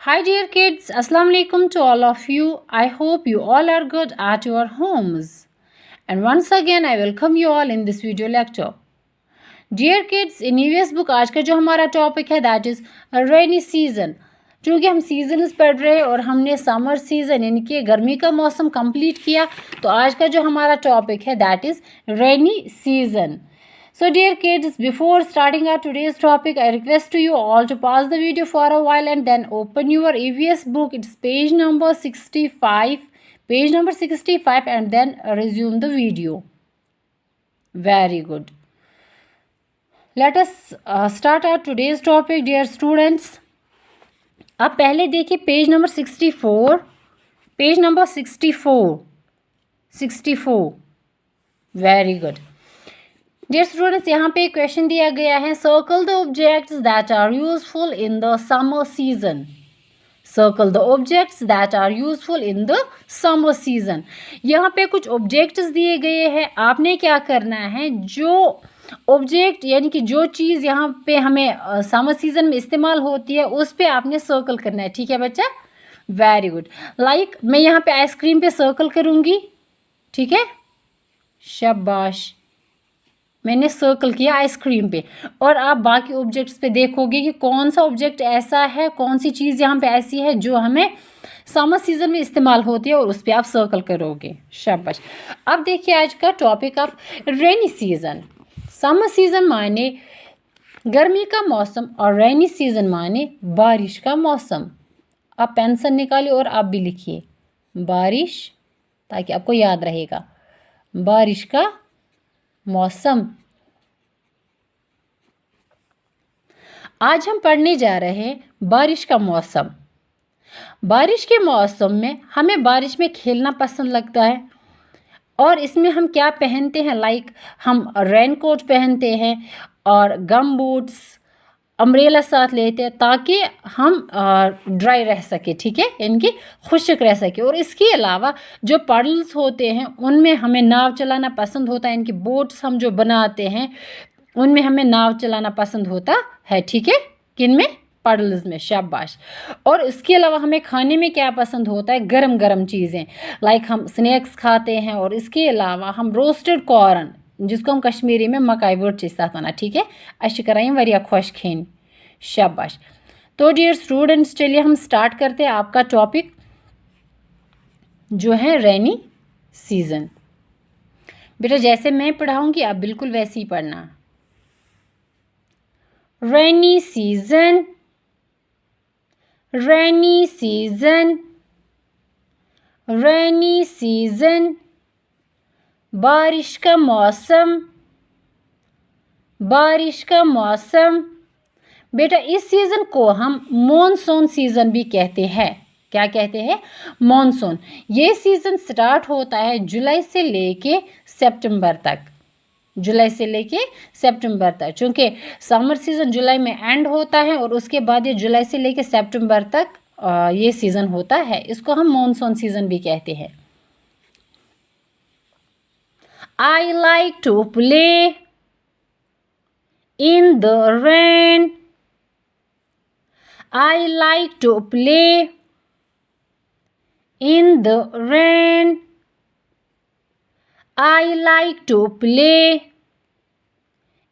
Hi dear kids, Assalamu alaikum to all of you. I hope you all are good at your homes. And once again I welcome you all in this video lecture. Dear kids, in EVS book आज का जो हमारा topic है that is rainy season. चूँकि हम seasons पढ़ रहे हैं और हमने समर सीज़न यानी कि गर्मी का मौसम कंप्लीट किया, तो आज का जो हमारा टॉपिक है that is rainy season. So dear kids, before starting our today's topic, I request to you all to pause the video for a while and then open your EVS book. It's page number 65, and then resume the video. Very good. Let us start our today's topic, dear students. अब पहले देखिए page number 64, page number 64. Very good. Dear students, यहाँ पे question दिया गया है, circle the objects that are useful in the summer season. Circle the objects that are useful in the summer season. यहाँ पे कुछ ऑब्जेक्ट्स दिए गए हैं. आपने क्या करना है, जो ऑब्जेक्ट यानी कि जो चीज़ यहाँ पे हमें समर सीजन में इस्तेमाल होती है उस पे आपने सर्कल करना है. ठीक है बच्चा, वेरी गुड. लाइक मैं यहाँ पे आइसक्रीम पे सर्कल करूँगी. ठीक है, शाबाश, मैंने सर्कल किया आइसक्रीम पे. और आप बाकी ऑब्जेक्ट्स पे देखोगे कि कौन सा ऑब्जेक्ट ऐसा है, कौन सी चीज़ यहाँ पे ऐसी है जो हमें समर सीजन में इस्तेमाल होती है और उस पर आप सर्कल करोगे. शाबाश. अब देखिए आज का topic of rainy season. Summer season माने गर्मी का मौसम और रेनी सीजन माने बारिश का मौसम. आप पेंसिल निकालिए और आप भी लिखिए बारिश, ताकि आपको याद रहेगा. बारिश का मौसम. आज हम पढ़ने जा रहे हैं बारिश का मौसम. बारिश के मौसम में हमें बारिश में खेलना पसंद लगता है. और इसमें हम क्या पहनते हैं, लाइक हम रेन कोट पहनते हैं और गम बूट्स, अम्ब्रेला साथ लेते हैं ताकि हम ड्राई रह सके. ठीक है, इनकी खुश्क रह सके. और इसके अलावा जो पडल्स होते हैं उनमें हमें नाव चलाना पसंद होता है. इनकी बोट्स हम जो बनाते हैं उनमें हमें नाव चलाना पसंद होता है. ठीक है, किन में, पडल्स में. शाबाश. और इसके अलावा हमें खाने में क्या पसंद होता है, गरम गरम चीज़ें, लाइक हम स्नैक्स खाते हैं. और इसके अलावा हम रोस्टेड कॉर्न, जिसको हम कश्मीरी में मकाई वर्ड साथ वनान. ठीक है, अच्छी कराएं वरिया खुश खेन. शाबाश. तो डियर स्टूडेंट्स, चलिए हम स्टार्ट करते हैं आपका टॉपिक जो है रेनी सीजन. बेटा जैसे मैं पढ़ाऊंगी आप बिल्कुल वैसे ही पढ़ना. Rainy season, rainy season, rainy season. बारिश का मौसम, बारिश का मौसम. बेटा इस सीज़न को हम मॉनसून सीज़न भी कहते हैं. क्या कहते हैं, मॉनसून. ये सीज़न स्टार्ट होता है जुलाई से लेके सितंबर तक. जुलाई से लेके सितंबर तक, चूँकि समर सीज़न जुलाई में एंड होता है और उसके बाद ये जुलाई से लेके सितंबर तक ये सीज़न होता है. इसको हम मॉनसून सीज़न भी कहते हैं. I like to play in the rain. I like to play in the rain. I like to play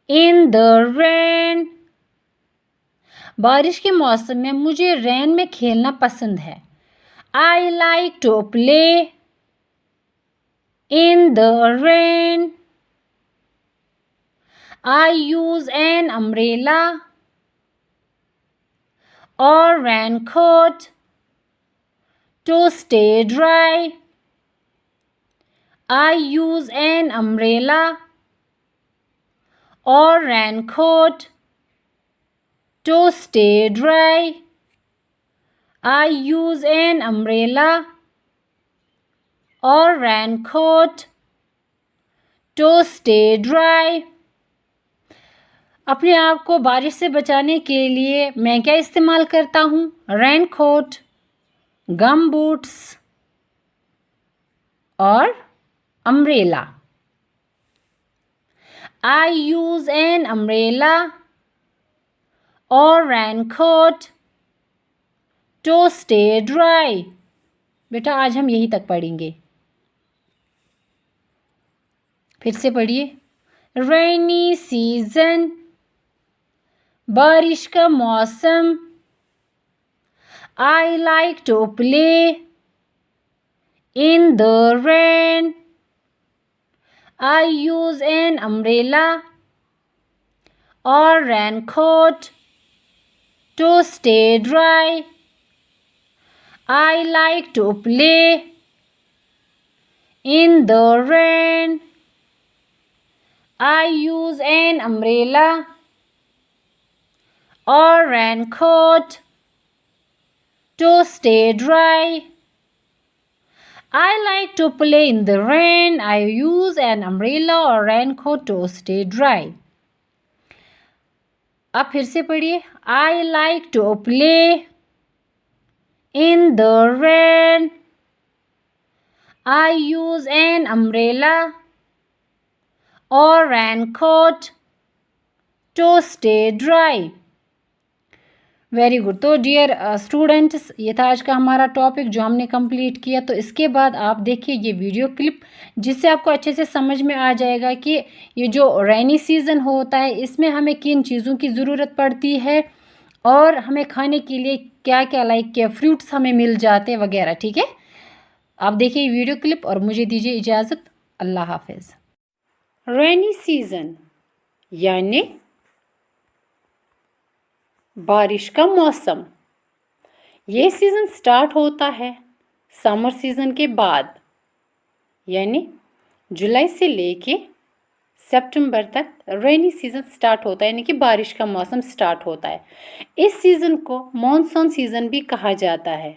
in the rain. बारिश के मौसम में मुझे रेन में खेलना पसंद है. I like to play in the rain. I use an umbrella or raincoat to stay dry. I use an umbrella or raincoat to stay dry. I use an umbrella or raincoat to stay dry. अपने आप को बारिश से बचाने के लिए मैं क्या इस्तेमाल करता हूँ, रेनकोट, गम बूट्स और umbrella. I use an umbrella or raincoat to stay dry. बेटा आज हम यही तक पढ़ेंगे। फिर से पढ़िए। रेनी सीजन, बारिश का मौसम। I like to play in the rain. I use an umbrella or raincoat to stay dry. I like to play in the rain. I use an umbrella or raincoat to stay dry. I like to play in the rain. I use an umbrella or raincoat to stay dry. अब फिर से पढ़िए। I like to play in the rain. I use an umbrella or raincoat to stay dry. Very good. तो dear students, ये था आज का हमारा टॉपिक जो हमने कंप्लीट किया। तो इसके बाद आप देखिए ये वीडियो क्लिप, जिससे आपको अच्छे से समझ में आ जाएगा कि ये जो रेनी सीज़न होता है इसमें हमें किन चीज़ों की ज़रूरत पड़ती है और हमें खाने के लिए क्या क्या लाइक क्या फ्रूट्स हमें मिल जाते हैं वगैरह। ठीक है, आप देखिए वीडियो क्लिप और मुझे दीजिए इजाज़त। अल्लाह हाफिज़। रेनी सीज़न यानी बारिश का मौसम। ये सीज़न स्टार्ट होता है समर सीज़न के बाद, यानी जुलाई से लेके सितंबर तक रेनी सीज़न स्टार्ट होता है, यानी कि बारिश का मौसम स्टार्ट होता है। इस सीज़न को मॉनसून सीज़न भी कहा जाता है।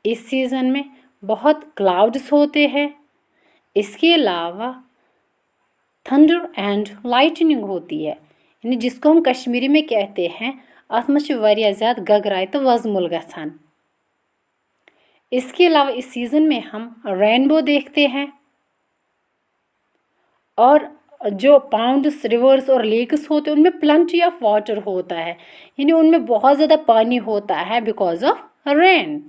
इस सीज़न में बहुत क्लाउड्स होते हैं। इसके अलावा थंडर एंड लाइटनिंग होती है, यानी जिसको हम कश्मीरी में कहते हैं अत मज वारिया ज़्यादा गगराय तो वजमुल गसान। इसके अलावा इस सीज़न में हम रेनबो देखते हैं और जो पाउंड्स, रिवर्स और लेक्स होते हैं उनमें प्लेंटी ऑफ वाटर होता है, यानी उनमें बहुत ज़्यादा पानी होता है बिकॉज ऑफ रेन।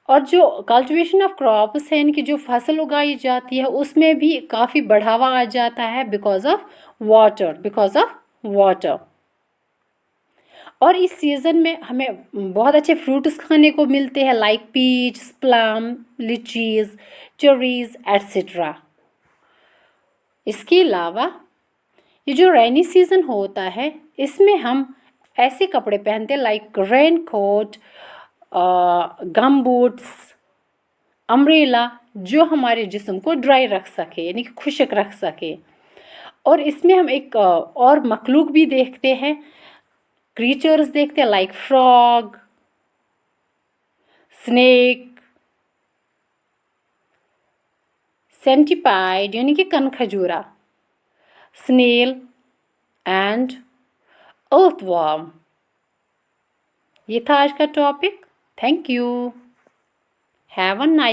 और जो कल्टीवेशन ऑफ क्रॉप्स है, यानी कि जो फसल उगाई जाती है उसमें भी काफ़ी बढ़ावा आ जाता है बिकॉज ऑफ वाटर। और इस सीज़न में हमें बहुत अच्छे फ्रूट्स खाने को मिलते हैं like peach, plum, lychees, cherries etcetera. इसके अलावा ये जो रेनी सीज़न होता है इसमें हम ऐसे कपड़े पहनते हैं लाइक रेन कोट, गम बूट्स, अम्ब्रेला, जो हमारे जिस्म को ड्राई रख सके, यानी कि खुशक रख सके। और इसमें हम एक और मखलूक भी देखते हैं, क्रीचर्स देखते हैं लाइक फ्रॉग, स्नेक, सेंटिपाइड यानी कि कनखजूरा, स्नेल एंड अर्थवर्म। ये था आज का topic. Thank you. Have a nice